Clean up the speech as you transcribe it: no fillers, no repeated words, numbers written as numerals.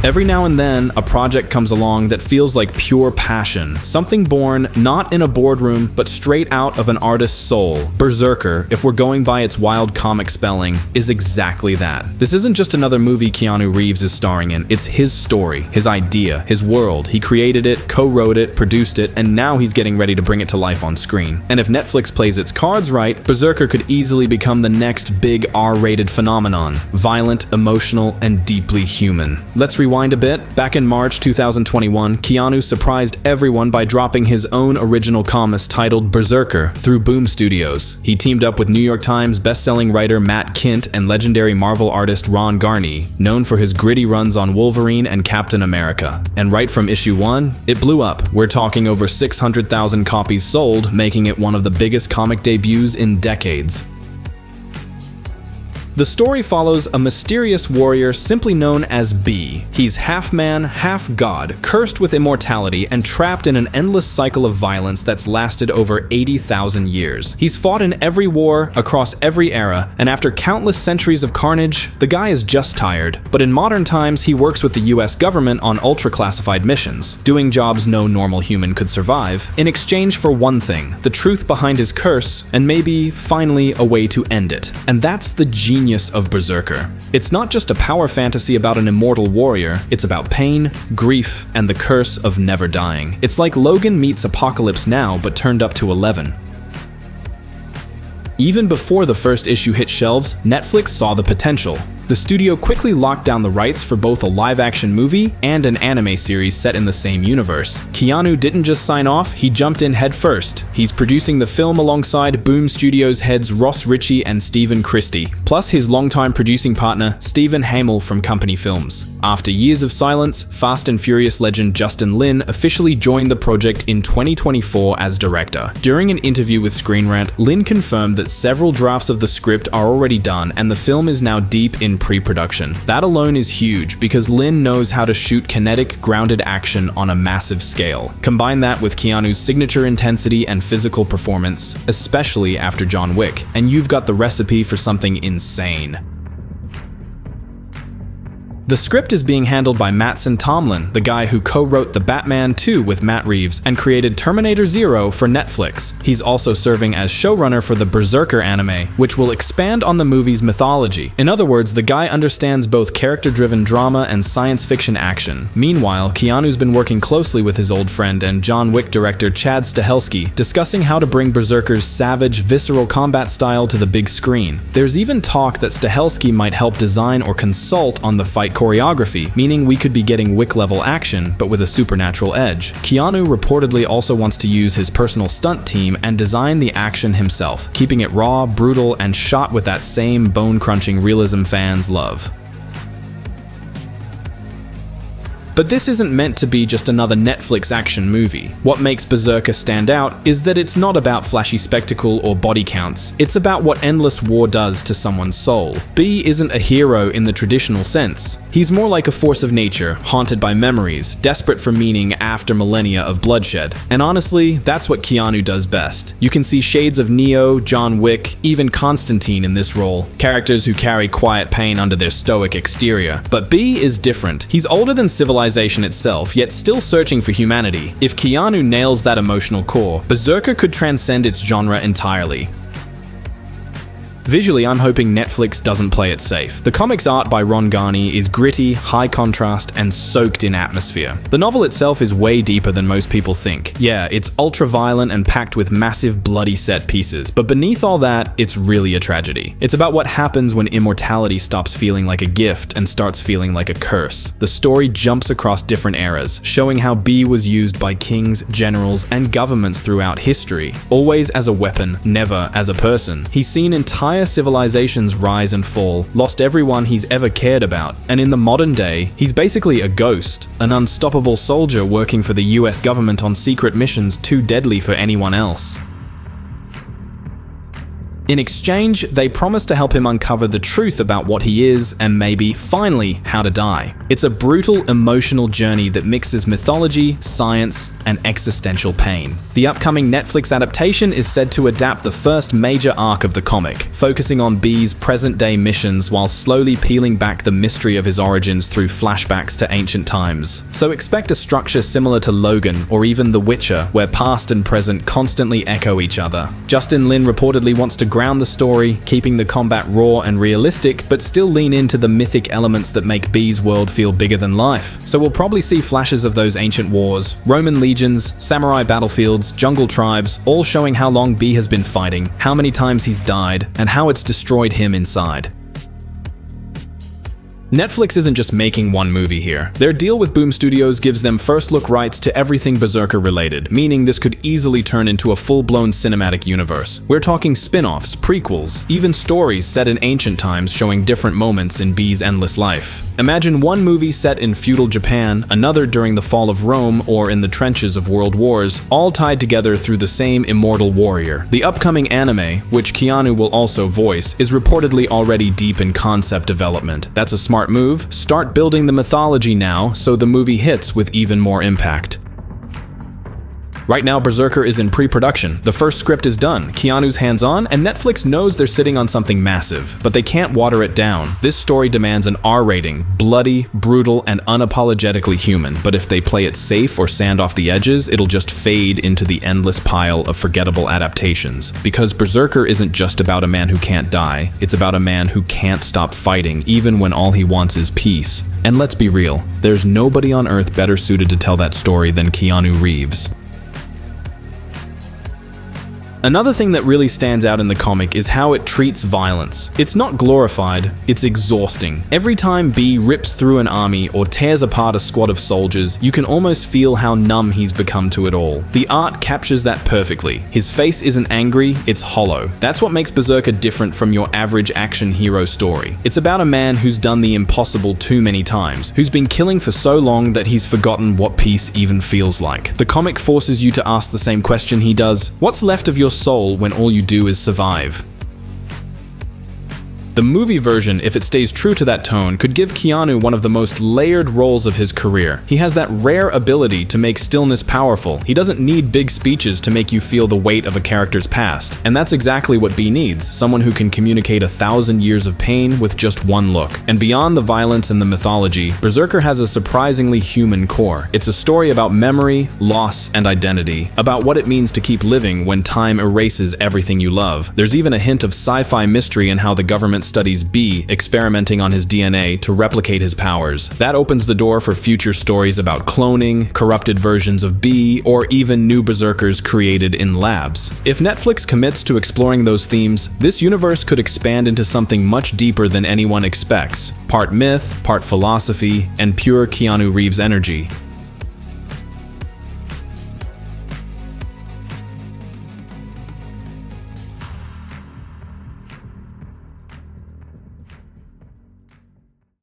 Every now and then, a project comes along that feels like pure passion, something born not in a boardroom, but straight out of an artist's soul. BRZRKR, if we're going by its wild comic spelling, is exactly that. This isn't just another movie Keanu Reeves is starring in, it's his story, his idea, his world. He created it, co-wrote it, produced it, and now he's getting ready to bring it to life on screen. And if Netflix plays its cards right, BRZRKR could easily become the next big R-rated phenomenon. Violent, emotional, and deeply human. Let's rewind a bit. Back in March 2021, Keanu surprised everyone by dropping his own original comics titled BRZRKR through Boom Studios. He teamed up with New York Times bestselling writer Matt Kindt and legendary Marvel artist Ron Garney, known for his gritty runs on Wolverine and Captain America. And right from issue 1, it blew up. We're talking over 600,000 copies sold, making it one of the biggest comic debuts in decades. The story follows a mysterious warrior simply known as B. He's half man, half god, cursed with immortality and trapped in an endless cycle of violence that's lasted over 80,000 years. He's fought in every war, across every era, and after countless centuries of carnage, the guy is just tired. But in modern times, he works with the US government on ultra-classified missions, doing jobs no normal human could survive, in exchange for one thing, the truth behind his curse, and maybe, finally, a way to end it. And that's the genius of BRZRKR. It's not just a power fantasy about an immortal warrior, it's about pain, grief, and the curse of never dying. It's like Logan meets Apocalypse Now, but turned up to 11. Even before the first issue hit shelves, Netflix saw the potential. The studio quickly locked down the rights for both a live-action movie and an anime series set in the same universe. Keanu didn't just sign off, he jumped in headfirst. He's producing the film alongside Boom Studios heads Ross Ritchie and Stephen Christie, plus his longtime producing partner Stephen Hamel from Company Films. After years of silence, Fast and Furious legend Justin Lin officially joined the project in 2024 as director. During an interview with Screen Rant, Lin confirmed that several drafts of the script are already done and the film is now deep in pre-production. That alone is huge because Lin knows how to shoot kinetic, grounded action on a massive scale. Combine that with Keanu's signature intensity and physical performance, especially after John Wick, and you've got the recipe for something insane. The script is being handled by Mattson Tomlin, the guy who co-wrote The Batman 2 with Matt Reeves and created Terminator Zero for Netflix. He's also serving as showrunner for the BRZRKR anime, which will expand on the movie's mythology. In other words, the guy understands both character-driven drama and science fiction action. Meanwhile, Keanu's been working closely with his old friend and John Wick director Chad Stahelski, discussing how to bring BRZRKR's savage, visceral combat style to the big screen. There's even talk that Stahelski might help design or consult on the fight choreography, meaning we could be getting Wick-level action, but with a supernatural edge. Keanu reportedly also wants to use his personal stunt team and design the action himself, keeping it raw, brutal, and shot with that same bone-crunching realism fans love. But this isn't meant to be just another Netflix action movie. What makes BRZRKR stand out is that it's not about flashy spectacle or body counts. It's about what endless war does to someone's soul. B isn't a hero in the traditional sense. He's more like a force of nature, haunted by memories, desperate for meaning after millennia of bloodshed. And honestly, that's what Keanu does best. You can see shades of Neo, John Wick, even Constantine in this role, characters who carry quiet pain under their stoic exterior. But B is different. He's older than civilization itself, yet still searching for humanity. If Keanu nails that emotional core, BRZRKR could transcend its genre entirely. Visually, I'm hoping Netflix doesn't play it safe. The comic's art by Ron Garney is gritty, high contrast, and soaked in atmosphere. The novel itself is way deeper than most people think. Yeah, it's ultra-violent and packed with massive bloody set pieces, but beneath all that, it's really a tragedy. It's about what happens when immortality stops feeling like a gift and starts feeling like a curse. The story jumps across different eras, showing how B was used by kings, generals, and governments throughout history, always as a weapon, never as a person. He's seen entire civilizations rise and fall, lost everyone he's ever cared about, and in the modern day, he's basically a ghost, an unstoppable soldier working for the US government on secret missions too deadly for anyone else. In exchange, they promise to help him uncover the truth about what he is and maybe, finally, how to die. It's a brutal, emotional journey that mixes mythology, science, and existential pain. The upcoming Netflix adaptation is said to adapt the first major arc of the comic, focusing on B's present-day missions while slowly peeling back the mystery of his origins through flashbacks to ancient times. So expect a structure similar to Logan or even The Witcher, where past and present constantly echo each other. Justin Lin reportedly wants to ground the story, keeping the combat raw and realistic, but still lean into the mythic elements that make B's world feel bigger than life. So we'll probably see flashes of those ancient wars, Roman legions, samurai battlefields, jungle tribes, all showing how long B has been fighting, how many times he's died, and how it's destroyed him inside. Netflix isn't just making one movie here. Their deal with Boom Studios gives them first-look rights to everything Berserker related, meaning this could easily turn into a full-blown cinematic universe. We're talking spin-offs, prequels, even stories set in ancient times showing different moments in B's endless life. Imagine one movie set in feudal Japan, another during the fall of Rome or in the trenches of world wars, all tied together through the same immortal warrior. The upcoming anime, which Keanu will also voice, is reportedly already deep in concept development. That's a smart move. Start building the mythology now so the movie hits with even more impact. Right now, Berserker is in pre-production. The first script is done, Keanu's hands-on, and Netflix knows they're sitting on something massive, but they can't water it down. This story demands an R rating, bloody, brutal, and unapologetically human, but if they play it safe or sand off the edges, it'll just fade into the endless pile of forgettable adaptations. Because Berserker isn't just about a man who can't die, it's about a man who can't stop fighting even when all he wants is peace. And let's be real, there's nobody on Earth better suited to tell that story than Keanu Reeves. Another thing that really stands out in the comic is how it treats violence. It's not glorified, it's exhausting. Every time B rips through an army or tears apart a squad of soldiers, you can almost feel how numb he's become to it all. The art captures that perfectly. His face isn't angry, it's hollow. That's what makes Berserker different from your average action hero story. It's about a man who's done the impossible too many times, who's been killing for so long that he's forgotten what peace even feels like. The comic forces you to ask the same question he does: what's left of your soul when all you do is survive? The movie version, if it stays true to that tone, could give Keanu one of the most layered roles of his career. He has that rare ability to make stillness powerful. He doesn't need big speeches to make you feel the weight of a character's past. And that's exactly what B needs, someone who can communicate 1,000 years of pain with just one look. And beyond the violence and the mythology, Berserker has a surprisingly human core. It's a story about memory, loss, and identity, about what it means to keep living when time erases everything you love. There's even a hint of sci-fi mystery in how the government studies B, experimenting on his DNA to replicate his powers. That opens the door for future stories about cloning, corrupted versions of B, or even new berserkers created in labs. If Netflix commits to exploring those themes, this universe could expand into something much deeper than anyone expects. Part myth, part philosophy, and pure Keanu Reeves energy.